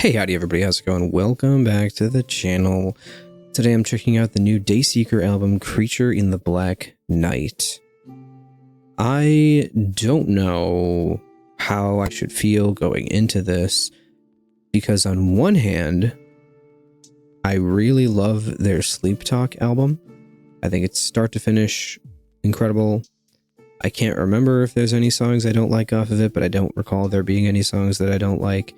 Hey, howdy everybody, how's it going? Welcome back to the channel. Today I'm checking out the new Dayseeker album, Creature in the Black Night. I don't know how I should feel going into this, because on one hand, I really love their Sleep Talk album. I think it's start to finish incredible. I can't remember if there's any songs I don't like off of it, but I don't recall there being any songs that I don't like.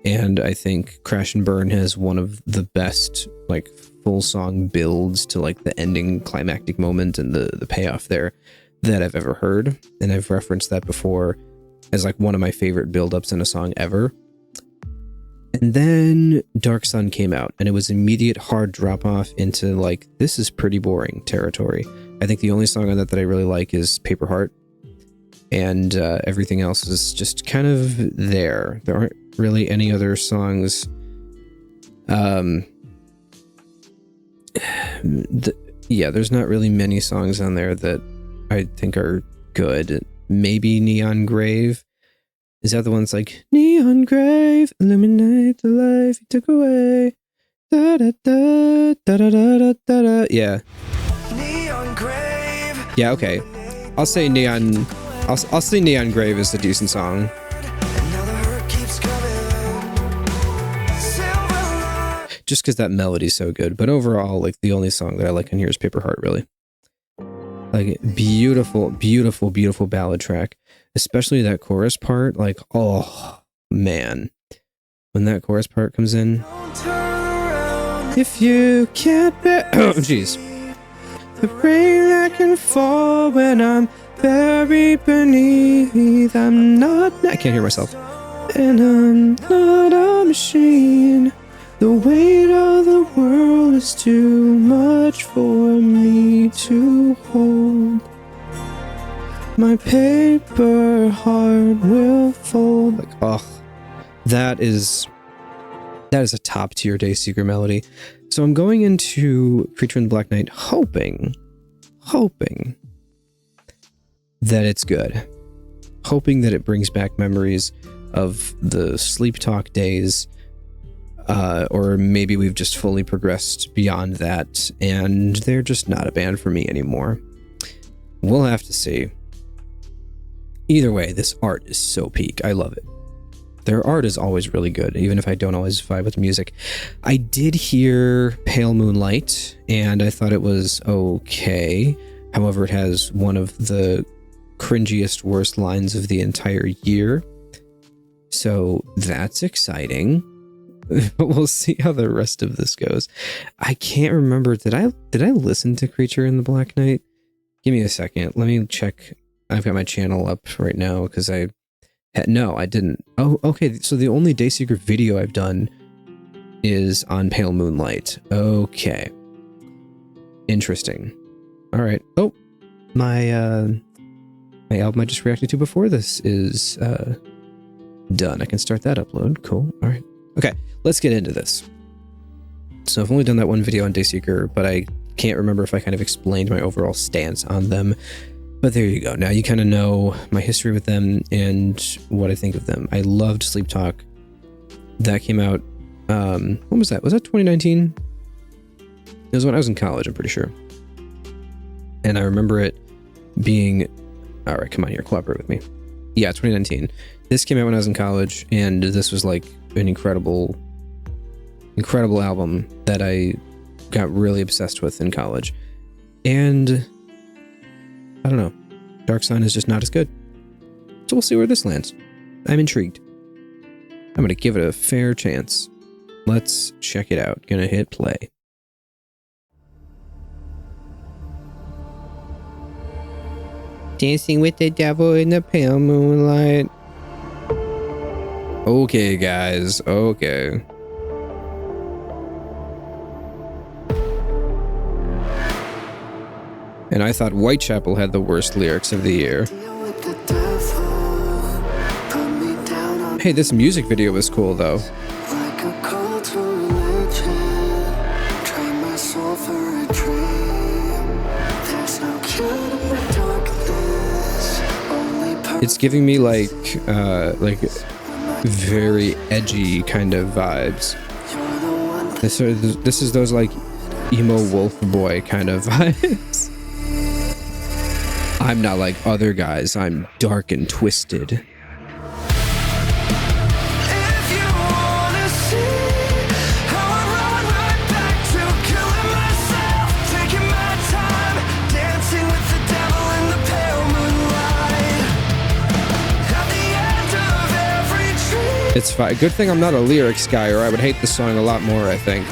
And I think Crash and Burn has one of the best, like, full song builds to, like, the ending climactic moment and the payoff there that I've ever heard. And I've referenced that before as, like, one of my favorite build-ups in a song ever. And then Dark Sun came out, and it was immediate hard drop-off into, like, this is pretty boring territory. I think the only song on that I really like is Paper Heart. And everything else is just kind of there. There aren't really any other songs. Yeah, there's not really many songs on there that I think are good. Maybe Neon Grave. Is that the one that's like, Neon Grave, illuminate the life you took away. Da da da da da da da da. Yeah. Neon Grave. Yeah, okay. I'll say Neon. I'll say Neon Grave is a decent song. Just because that melody's so good. But overall, like, the only song that I like on here is Paper Heart, really. Like, beautiful, beautiful, beautiful ballad track. Especially that chorus part. Like, oh, man. When that chorus part comes in. If you can't bear... Oh, jeez. The rain that can fall when I'm buried beneath. I'm not... I can't hear myself. And I'm not a machine. The weight of the world is too much for me to hold. My paper heart will fold. Like, oh, that is a top tier Dayseeker melody. So I'm going into Creature in the Black Night hoping that it's good. Hoping that it brings back memories of the Sleep Talk days. Or maybe we've just fully progressed beyond that, and they're just not a band for me anymore. We'll have to see. Either way, this art is so peak. I love it. Their art is always really good, even if I don't always vibe with the music. I did hear Pale Moonlight, and I thought it was okay. However, it has one of the cringiest, worst lines of the entire year. So that's exciting. But we'll see how the rest of this goes. I can't remember. Did I listen to Creature in the Black Night? Give me a second. Let me check. I've got my channel up right now because no, I didn't. Oh, okay. So the only Dayseeker video I've done is on Pale Moonlight. Okay. Interesting. All right. Oh, my album I just reacted to before this is done. I can start that upload. Cool. All right. Okay, let's get into this. So I've only done that one video on Dayseeker, but I can't remember if I kind of explained my overall stance on them. But there you go. Now you kind of know my history with them and what I think of them. I loved Sleep Talk. That came out, when was that? Was that 2019? It was when I was in college, I'm pretty sure. And I remember it being... All right, come on here, cooperate with me. Yeah, 2019. This came out when I was in college, and this was like an incredible album that I got really obsessed with in college. And I don't know, Dark Sun is just not as good. So we'll see where this lands. I'm intrigued. I'm gonna give it a fair chance. Let's check it out. Gonna hit play. Dancing with the devil in the pale moonlight. Okay, guys. Okay. And I thought Whitechapel had the worst lyrics of the year. Hey, this music video was cool, though. It's giving me like very edgy kind of vibes. This is those like emo wolf boy kind of vibes. I'm not like other guys, I'm dark and twisted. It's fine. Good thing I'm not a lyrics guy, or I would hate the song a lot more, I think.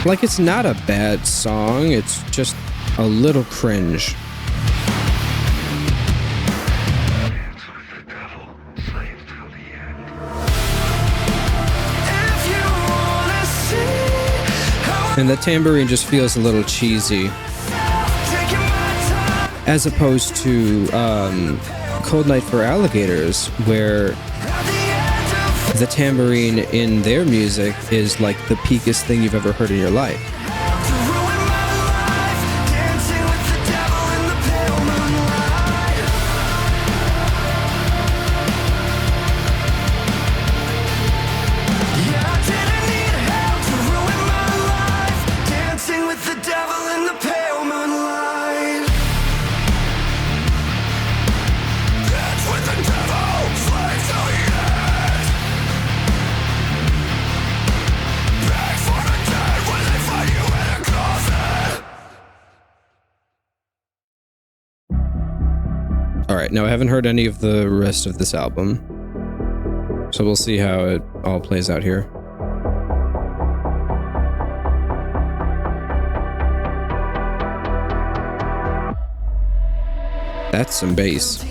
Like, it's not a bad song, it's just a little cringe. And the tambourine just feels a little cheesy. As opposed to Cold Night for Alligators, where the tambourine in their music is like the peakest thing you've ever heard in your life. Alright, now I haven't heard any of the rest of this album, so we'll see how it all plays out here. That's some bass.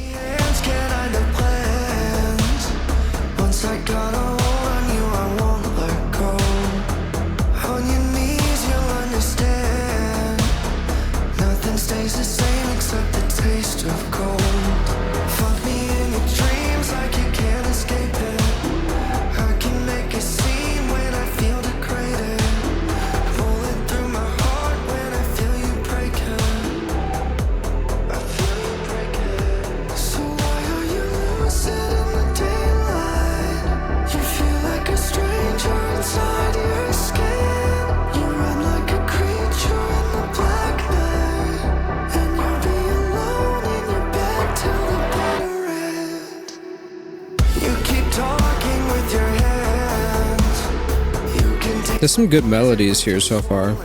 There's some good melodies here so far.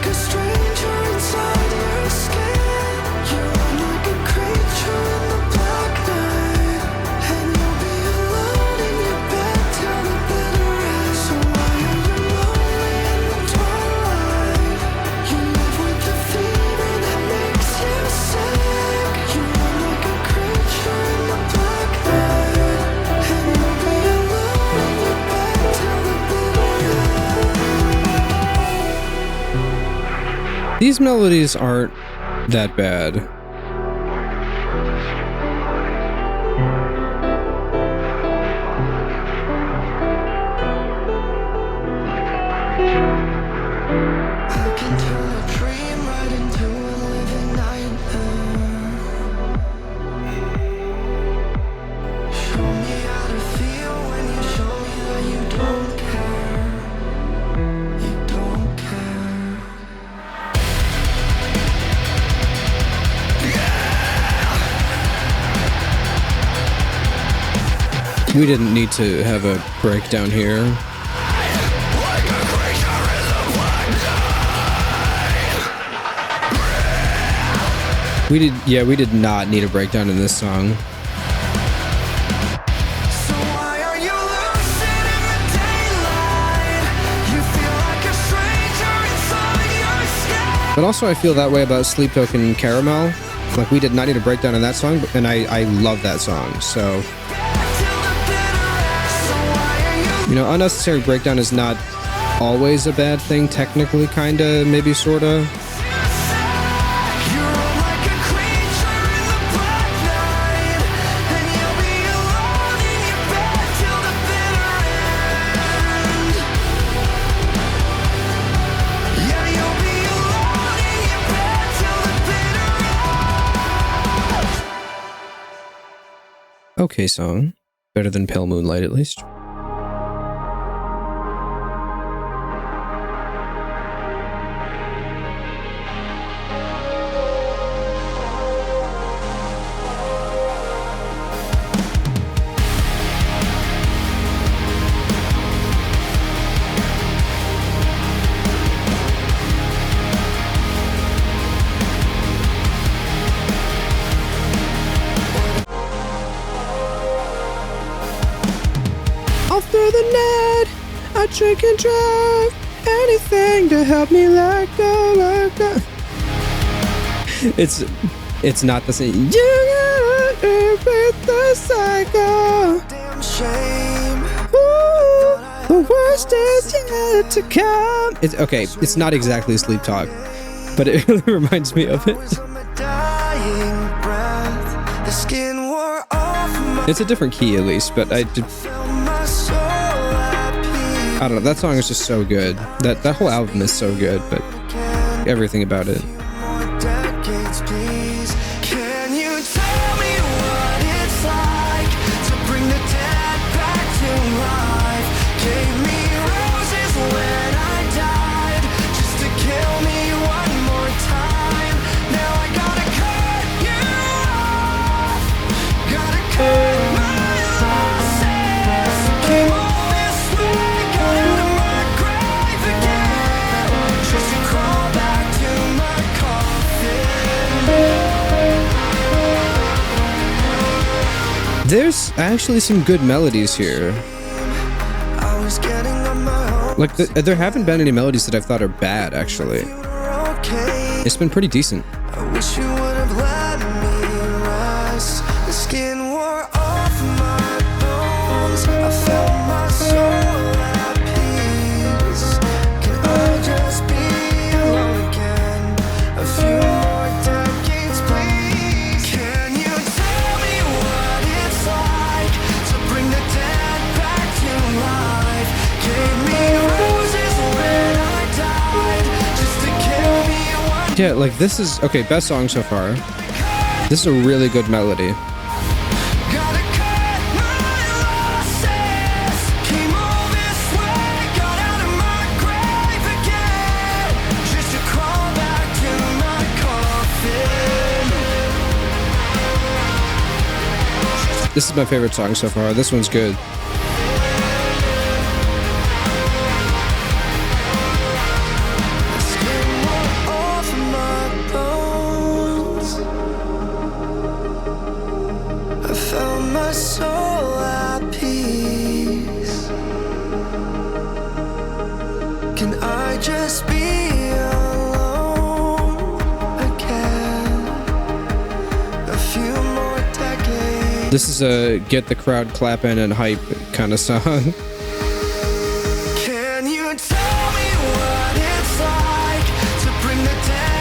Stranger These melodies aren't that bad. We didn't need to have a breakdown here. We did not need a breakdown in this song. But also I feel that way about Sleep Token Caramel. Like, we did not need a breakdown in that song, and I love that song, so... You know, unnecessary breakdown is not always a bad thing, technically, kinda, maybe, sorta. Okay song. Better than Pale Moonlight, at least. Through the net, I drink and drive, anything to help me let go, let go. It's not the same. You gotta with the cycle. Damn shame. Ooh, the worst is yet to come. It's okay. It's not exactly Sleep Talk, but it really reminds me of it. It's a different key, at least, but I don't know, that song is just so good. That whole album is so good, but everything about it. Can you tell me what it's like to bring the dead back to life? Gave me roses when I died, just to kill me one more time. Now I gotta cut you off, gotta cut my losses. Came all this way, got out of my grave again, just to crawl back to my coffin. There's actually some good melodies here. Like, there haven't been any melodies that I've thought are bad, actually. It's been pretty decent. I wish you would have let me rest. The skin wore off my bones. I felt my soul at peace. Can I just be alone again? A few more decades, please. Can you tell me what it's like to bring the dead back to life? Gave me roses when I died, just to kill me one. Yeah, like, this is okay, best song so far. This is a really good melody. Gotta cut my losses. Came all this way, got out of my grave again, just to crawl back to my coffin. This is my favorite song so far. This one's good. The skin wore off my bones. I found my soul at peace. Can I just be alone again? A few more decades. This is a get the crowd clapping and hype kind of song. Can you tell me what it's like to bring the dead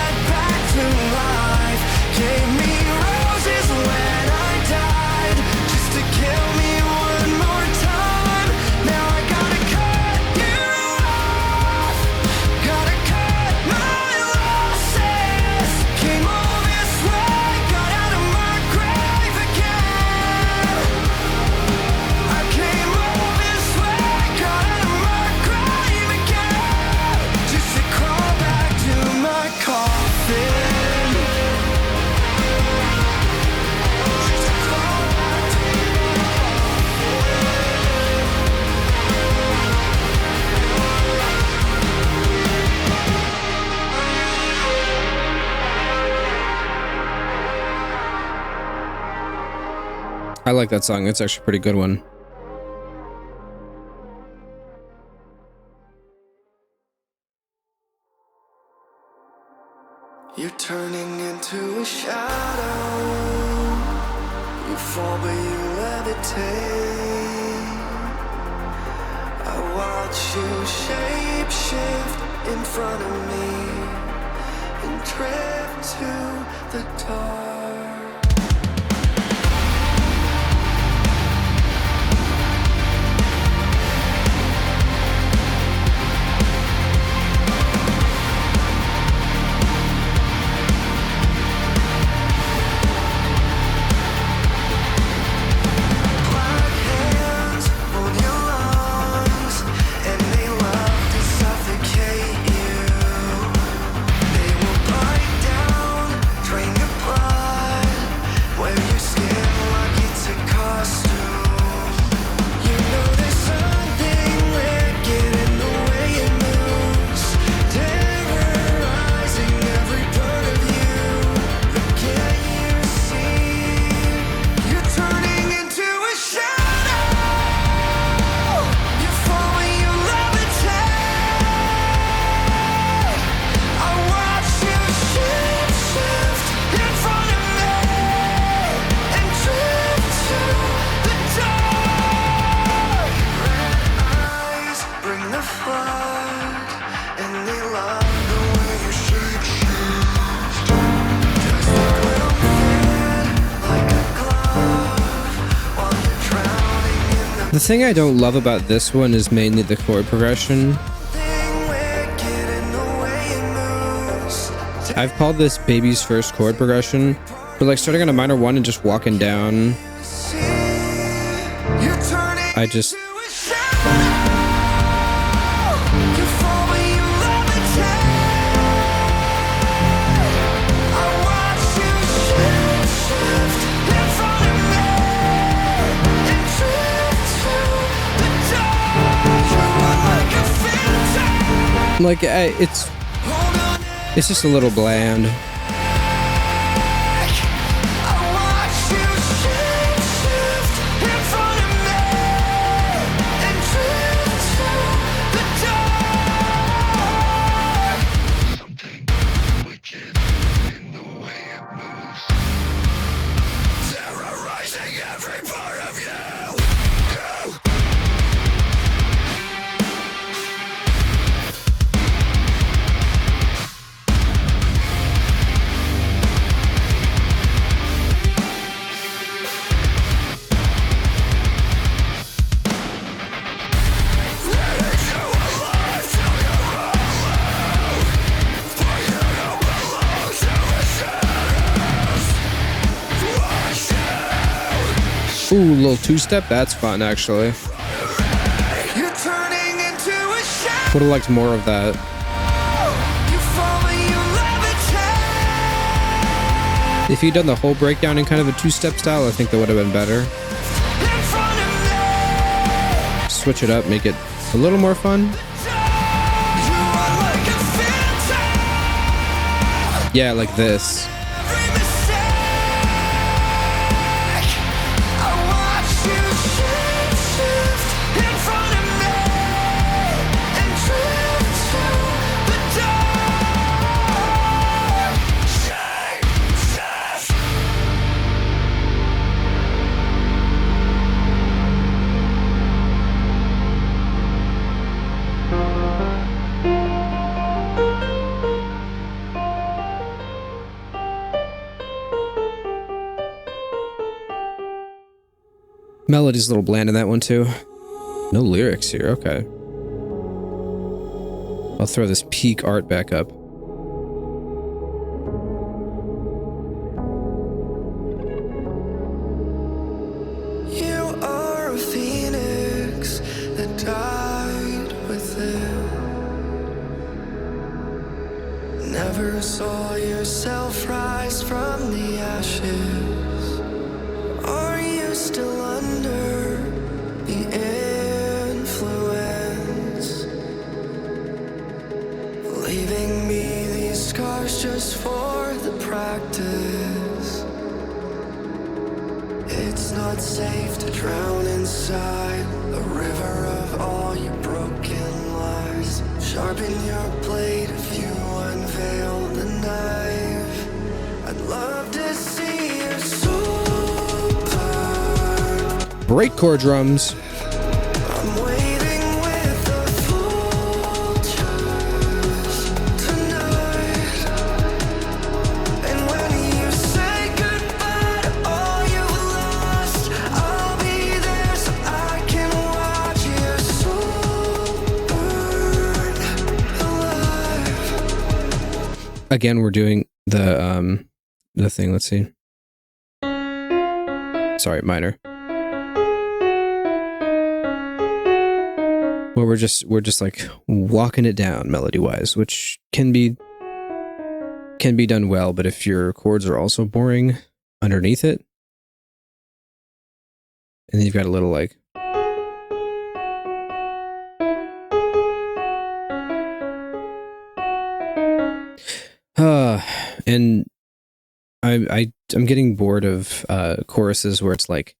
like that song. It's actually a pretty good one. You're turning into a shadow. You fall but you levitate. I watch you shape shift in front of me and drift to the dark. The thing I don't love about this one is mainly the chord progression. I've called this baby's first chord progression, but like starting on a minor 1 and just walking down, I just... Like, it's just a little bland. Ooh, little two-step, that's fun actually. Would have liked more of that. If he'd done the whole breakdown in kind of a two-step style, I think that would have been better. Switch it up, make it a little more fun. Yeah, like this. Melody's a little bland in that one too. No lyrics here, okay. I'll throw this peak art back up. You are a phoenix that died within. Never saw yourself rise from the ashes. Are you still under the influence? Leaving me these scars just for the practice. It's not safe. Sharpen your blade if you unveil the knife. I'd love to see your soul burn. Breakcore drums. I'm waiting with the vultures tonight. And when you say goodbye to all you've lost, I'll be there so I can watch your soul burn alive. Again, we're doing the thing. Let's see. Sorry, minor. Well, we're just like walking it down melody wise, which can be done well, but if your chords are also boring underneath it, and then you've got a little like and I'm getting bored of choruses where it's like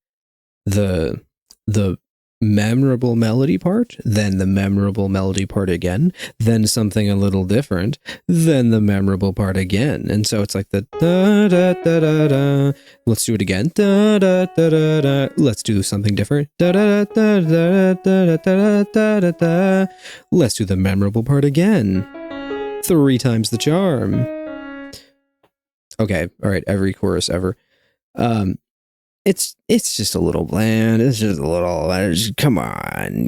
the memorable melody part, then the memorable melody part again, then something a little different, then the memorable part again. And so it's like the da da da da da. Let's do it again. Da da da da da. Let's do something different. Da da da da da da da da da da. Let's do the memorable part again. 3 times the charm. Okay, all right, every chorus ever. It's just a little bland. It's just a little. Come on.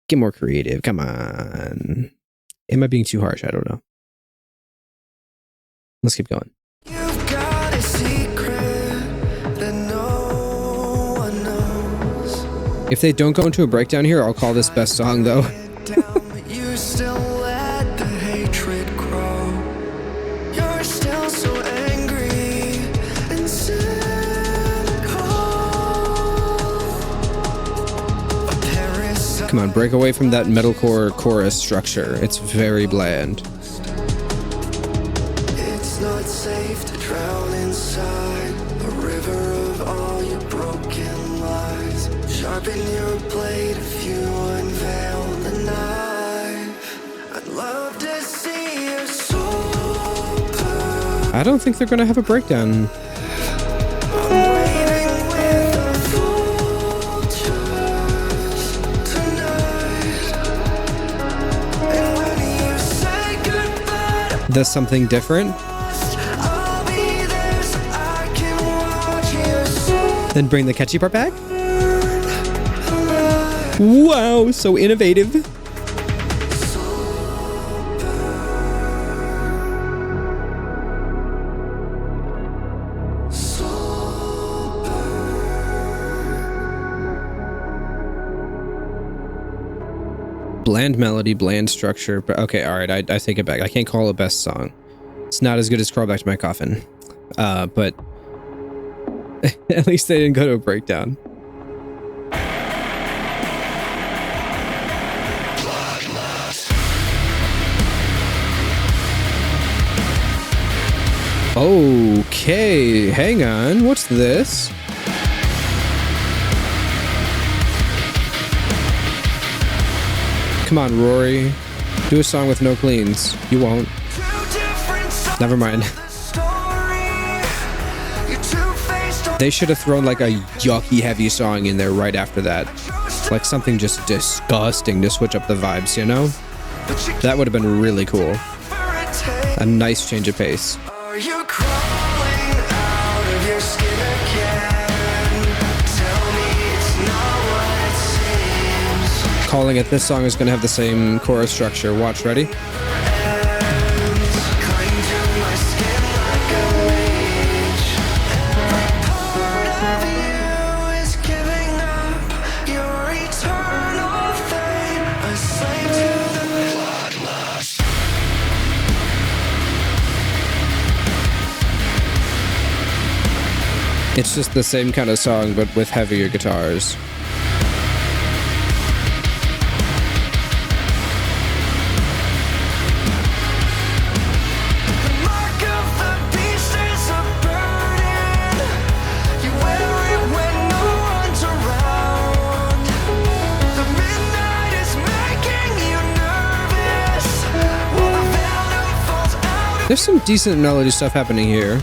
Get more creative. Come on. Am I being too harsh? I don't know. Let's keep going. You've got a secret that no one knows. If they don't go into a breakdown here, I'll call this best song though. Down, but you still let the hatred grow. You're still so angry and cynical. A parasite. Come on, break away from that metalcore chorus structure. It's very bland. It's not safe to drown inside a river of all your broken lies. Sharpen your blade if you unveil the knife. I'd love to see your soul burn. I don't think they're gonna have a breakdown. I'm waiting with the vultures tonight. And when you say goodbye to That's something different. I'll be there so I can watch your soul Then bring the catchy part back. burn alive. Wow, so innovative. Soul burn. Bland melody, bland structure. But okay, all right, I take it back. I can't call it best song. It's not as good as Crawl Back to My Coffin. But at least they didn't go to a breakdown. Okay, hang on. What's this? Come on, Rory. Do a song with no cleans. You won't. Two different sides Never mind. of the story. You're two-faced. They should have thrown like a yucky heavy song in there right after that. Like something just disgusting to switch up the vibes, you know? That would have been really cool. A nice change of pace. Are you crawling out of your skin again? Tell me it's not what it seems. Calling it this song is going to have the same chorus structure. Watch, ready? Cling to my skin like a leech. Every part of you is giving up your eternal fate. A slave to the bloodlust. It's just the same kind of song, but with heavier guitars. The mark of the beast is a burden. You wear it when no one's around. The midnight is making you There's some decent melody stuff happening here.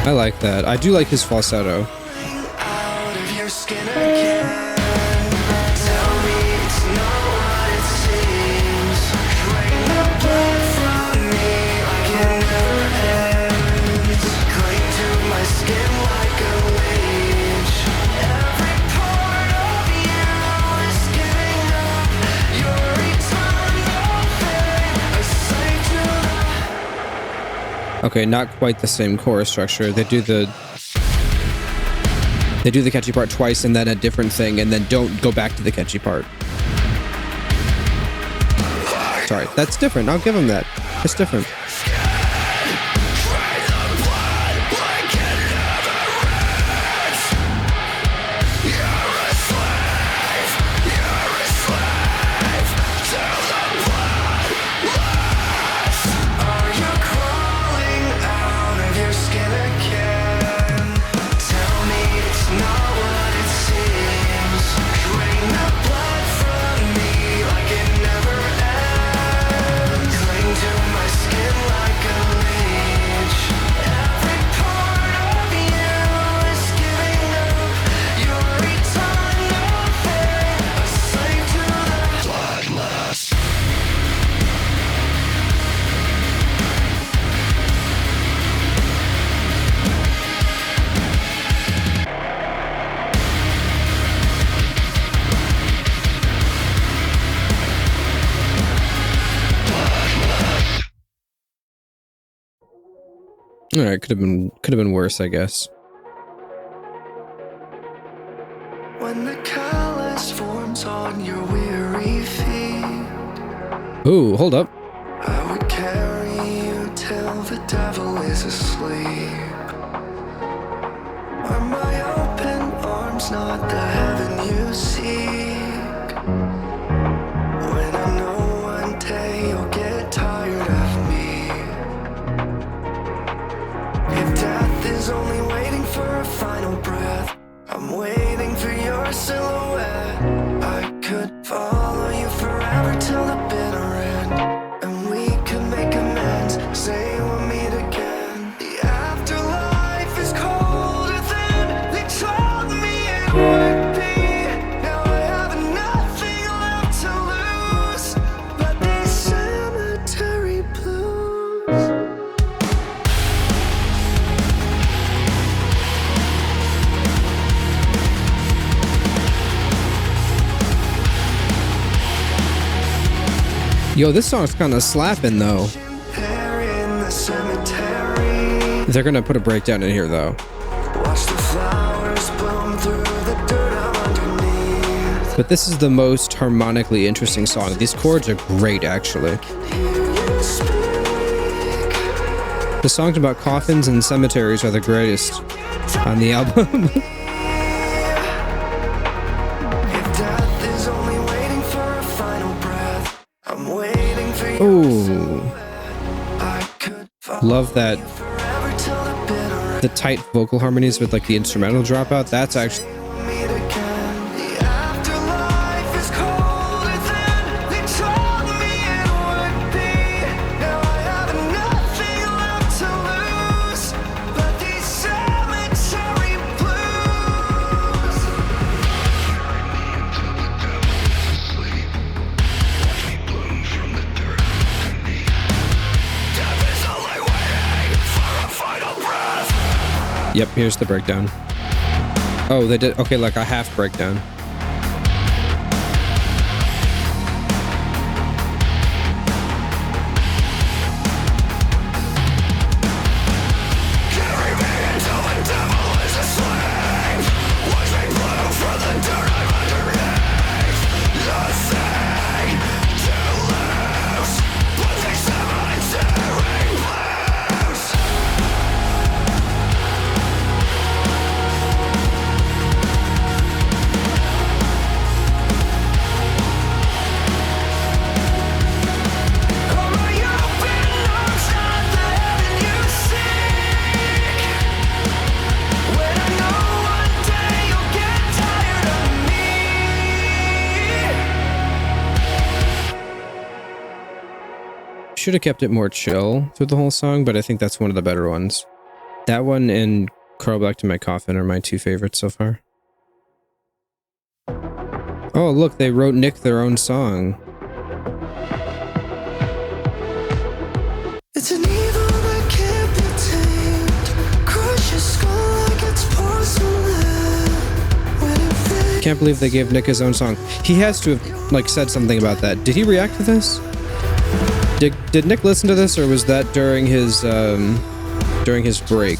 I like that. I do like his falsetto. Okay, not quite the same chorus structure. They do the catchy part twice and then a different thing, and then don't go back to the catchy part. Sorry, that's different. I'll give him that. It's different. All right, could have been worse, I guess. When the callous forms on your weary feet, Ooh, hold up. I would carry you till the devil is asleep. Are my open arms not the heaven you seek? When I know one day you'll get tired of me. If death is only waiting for a final breath, I'm waiting for your silhouette. I could follow you forever till the bitter end, and we could make amends, say we'll meet again. The afterlife is colder than they told me it would be. Now I have nothing left to lose but these cemetery blues. Yo, this song's kind of slapping, though. They're gonna put a breakdown in here, though. But this is the most harmonically interesting song. These chords are great, actually. The songs about coffins and cemeteries are the greatest on the album. Ooh. Love that. The tight vocal harmonies with like the instrumental dropout. That's actually. Yep, here's the breakdown. Oh, they did. Okay, like a half breakdown. should have kept it more chill through the whole song, but I think that's one of the better ones. That one and Crawl Back to My Coffin are my two favorites so far. Oh, look, they wrote Nick their own song. It's an evil that can't be tamed. Crush your skull like it's porcelain. When it Can't believe they gave Nick his own song. He has to have, like, said something about that. Did he react to this? Did Nick listen to this, or was that during his break?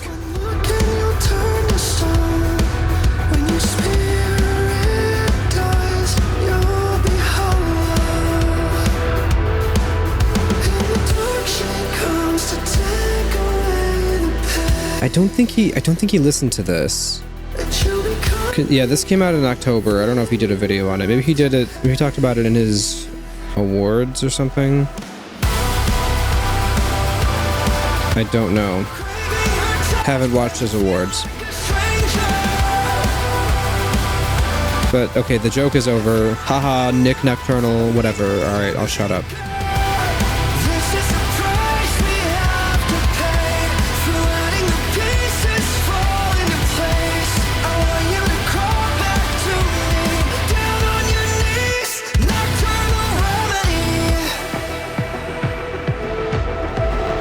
I don't think he listened to this. Yeah, this came out in October. I don't know if he did a video on it. Maybe he did it. Maybe he talked about it in his awards or something. I don't know. Haven't watched his awards. But okay, the joke is over. Haha, Nick Nocturnal, whatever. Alright, I'll shut up.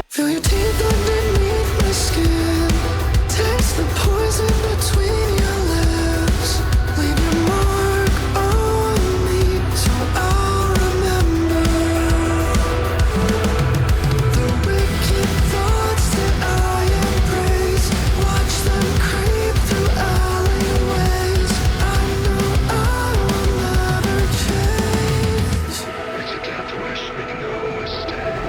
Feel your teeth underneath my skin. Taste the poison between your lips. Leave your mark on me so I'll remember the wicked thoughts that I embrace. Watch them creep through alleyways. I know I will never change. It's a death wish with no mistake.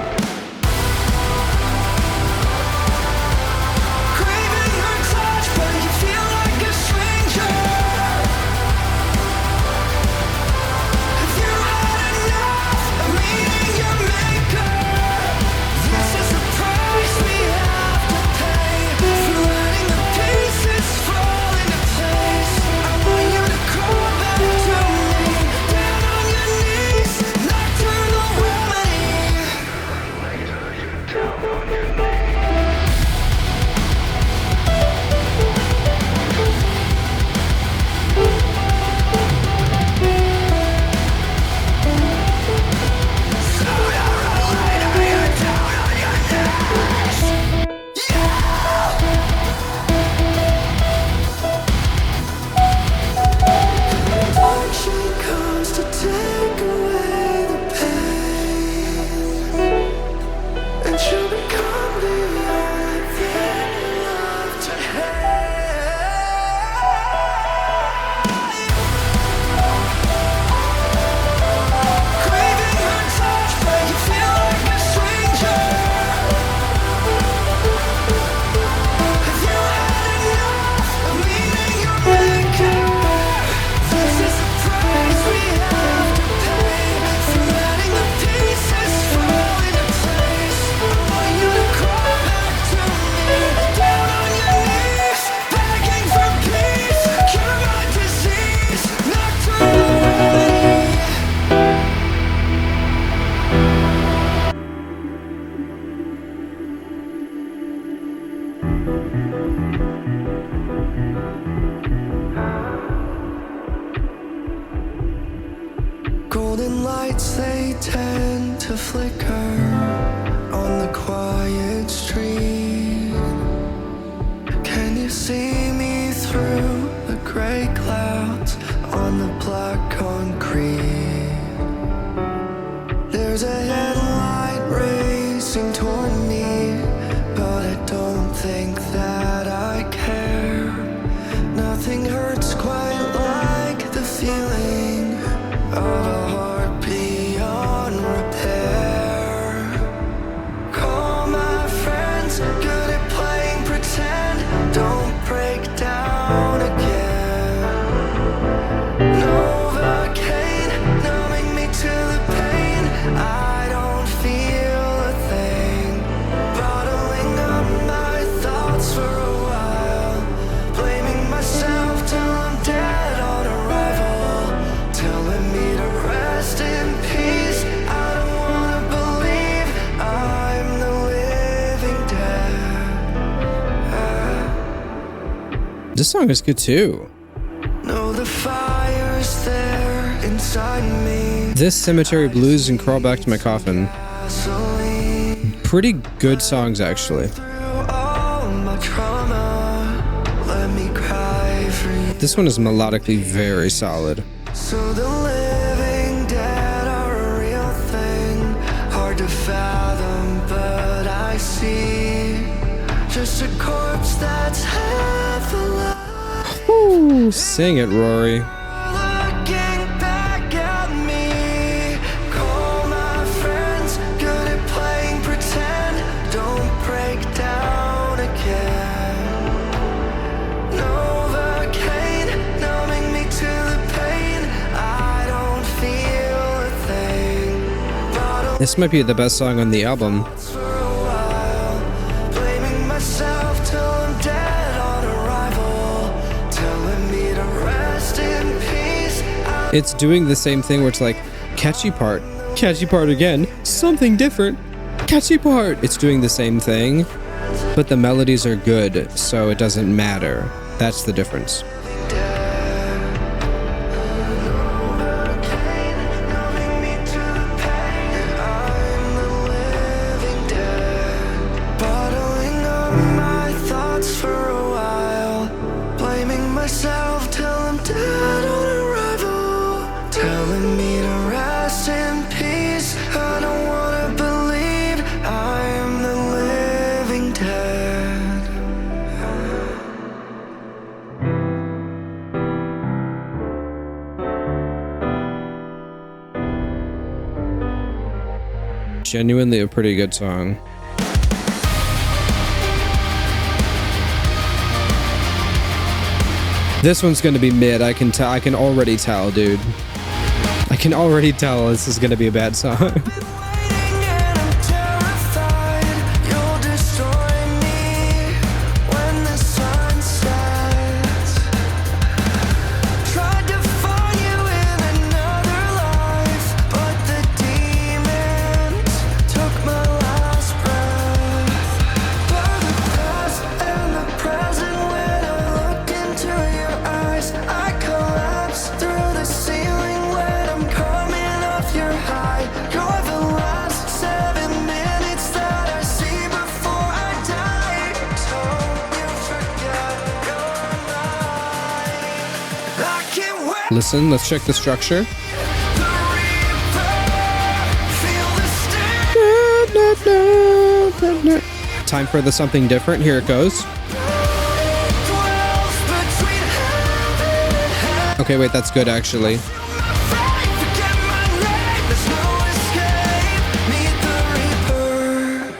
Golden lights, they tend to flicker on the quiet street. Can you see me through the gray clouds on the black concrete? There's a headlight racing toward me, but I don't think that I care. Nothing hurts quite like the feeling of a heart beyond repair. This song is good too. No, the fire's there inside me. This Cemetery Blues and Crawl Back to My Coffin. Gasoline Pretty good songs, actually. through all my trauma. Let me cry for you. This one is melodically very solid. So the living dead are a real thing. Hard to fathom, but I see just a corpse that's half alive. Ooh, sing it, Rory. Looking back at me, call my friends, good at playing pretend. Don't break down again. Novocaine, numbing me to the pain. I don't feel a thing. Bottle This might be the best song on the album. for a while, blaming myself till I'm dead on arrival, telling me to rest in peace. It's doing the same thing where it's like, catchy part again, something different, catchy part. It's doing the same thing, but the melodies are good, so it doesn't matter. That's the difference. Bottling up my thoughts for a while, blaming myself till I'm dead on arrival, telling me to rest in peace. I don't wanna believe I am the living dead. Genuinely a pretty good song. This one's gonna be mid. I can tell. I can already tell, dude. I can already tell this is gonna be a bad song. Waiting and I'm terrified you'll destroy me when the sun sets. Tried to find you in another life, but the demons took my last breath. Blur the past and the present when I look into your eyes. I collapse through the ceiling when I'm coming off your high. You're the last 7 minutes that I see before I die. Don't you forget you're mine. I can't wait. Listen, let's check the structure. The reaper, feel the sting. Time for the something different. Here it goes. Dwells between heaven and hell. Okay, wait, that's good actually. Afraid, forget my name. There's no escape. Meet the reaper.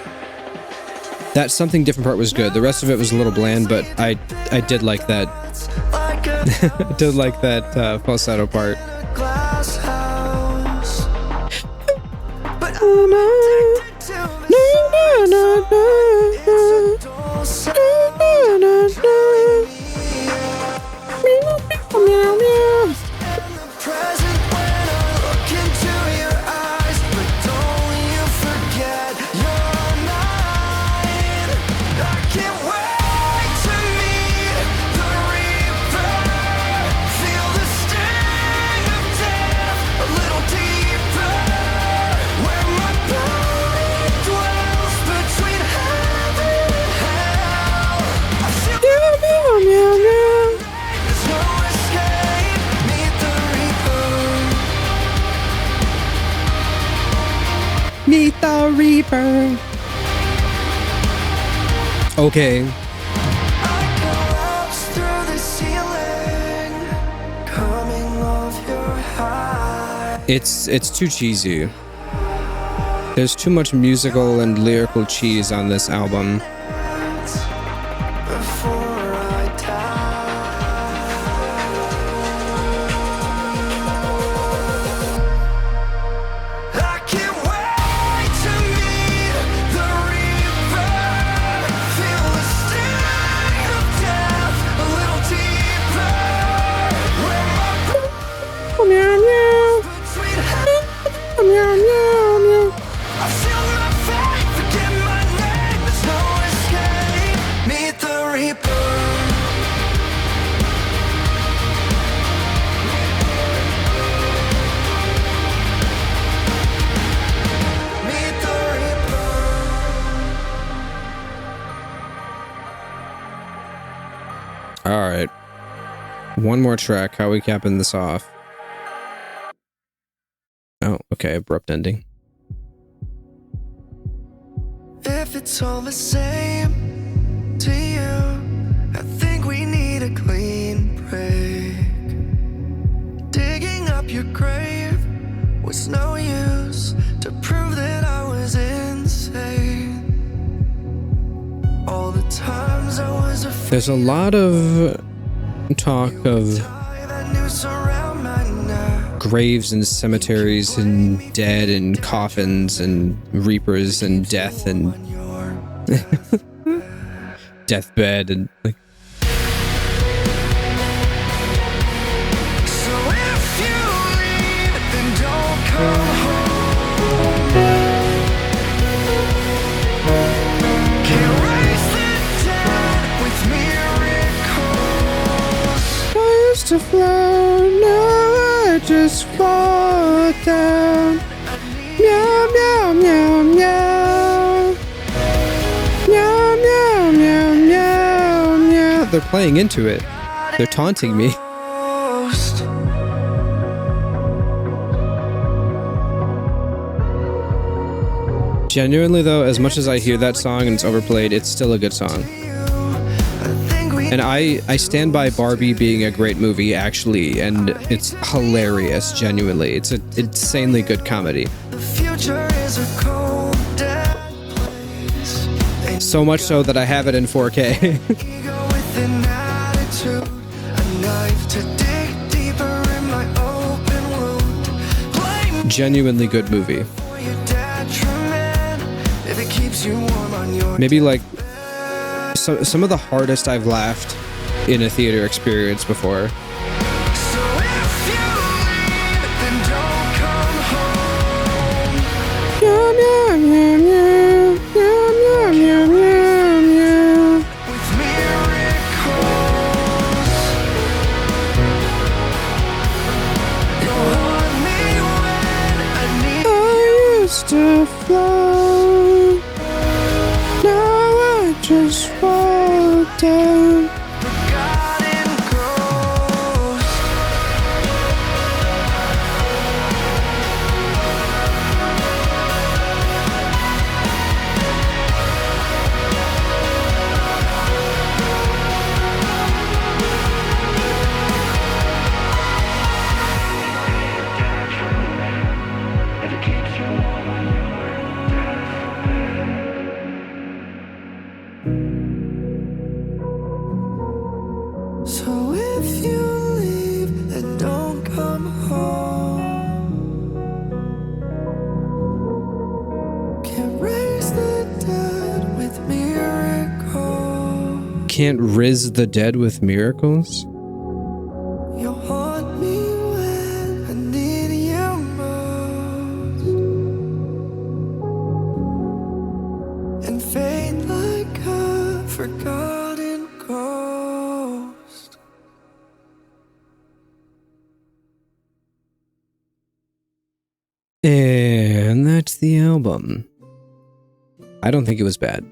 That something different part was good. The rest of it was a little bland, but I did like that. Like a I did like that falsetto part. glass house. But I'm addicted to the sound. It's a dull and the present when I look into your eyes. But don't you forget you're mine. I can't wait to meet the reaper. Feel the sting of death a little deeper. Where my body dwells between heaven and hell. I feel there's no escape. Meet the reaper. Meet the Reaper. Okay, I collapse through the ceiling, coming off your high. it's too cheesy. There's too much musical and lyrical cheese on this album. Before I die, I can't wait to meet the reaper. Feel the sting of death a little deeper. Where my between heaven. I feel my fate, forget my name. There's no All right. One more track. How are we capping this off? Oh, okay. Abrupt ending. If it's all the same to you, I think we need a clean break. Digging up your grave was no use to prove that I was insane. All the times I was afraid. There's a lot of talk of graves and cemeteries and dead and coffins and reapers and death and deathbed and like. So if you leave, then don't come home. Can't raise the dead with miracles. I used to float, now I just fall down. Meow, meow, meow, meow. Meow, meow, meow, meow, meow. They're playing into it. They're taunting me. Genuinely though, as much as I hear that song and it's overplayed, it's still a good song. And I stand by Barbie being a great movie, actually, and it's hilarious, genuinely. It's an insanely good comedy. The future is a cold, dead place. So much so that I have it in 4K. Ego with an attitude, a knife to dig deeper in my open wound. Blame Genuinely good movie. for your detriment if it keeps you warm on your Maybe like some of the hardest I've laughed in a theater experience before. So if you leave, then don't come home. Meow, meow, meow, meow. Meow, meow, meow, meow, meow. With miracles, you'll haunt me when I need. I used to float, now I just fall down. Forgotten ghost. So if you leave, then don't come home. Can't raise the dead with miracles. Can't riz the dead with miracles? You'll haunt me when I need you most, and fade like a forgotten ghost. And that's the album. I don't think it was bad.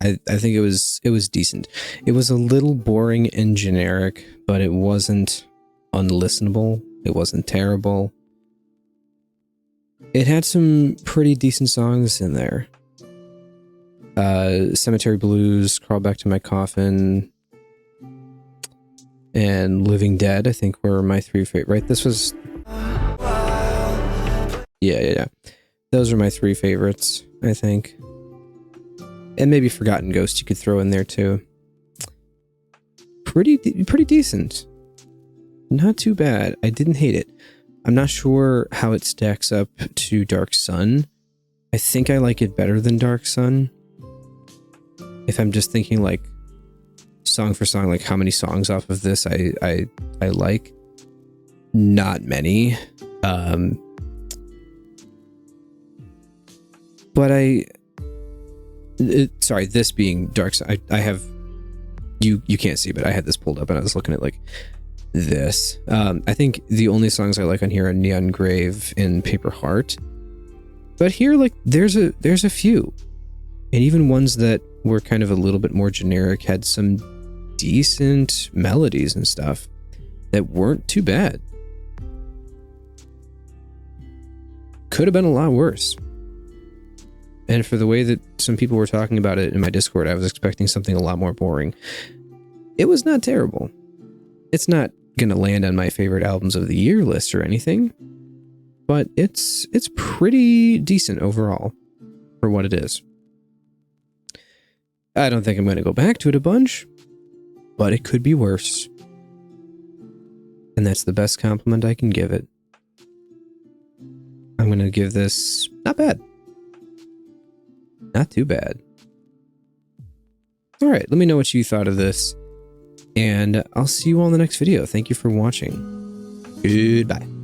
I think it was decent. It was a little boring and generic, but it wasn't unlistenable. It wasn't terrible. It had some pretty decent songs in there. Cemetery Blues, Crawl Back to My Coffin, and Living Dead, I think were my three favorite. Right? This was... Yeah. Those are my three favorites, I think. And maybe Forgotten Ghost you could throw in there too. Pretty decent. Not too bad. I didn't hate it. I'm not sure how it stacks up to Dark Sun. I think I like it better than Dark Sun. If I'm just thinking like song for song, like how many songs off of this I like. Not many. But sorry, this being Dark Side, I have, you can't see, but I had this pulled up and I was looking at like this. I think the only songs I like on here are Neon Grave and Paper Heart. But here, like, there's a few. And even ones that were kind of a little bit more generic had some decent melodies and stuff that weren't too bad. Could have been a lot worse. And for the way that some people were talking about it in my Discord, I was expecting something a lot more boring. It was not terrible. It's not going to land on my favorite albums of the year list or anything, but it's pretty decent overall for what it is. I don't think I'm going to go back to it a bunch, but it could be worse. And that's the best compliment I can give it. I'm going to give this not bad. Not too bad. All right, let me know what you thought of this, and I'll see you all in the next video. Thank you for watching. Goodbye.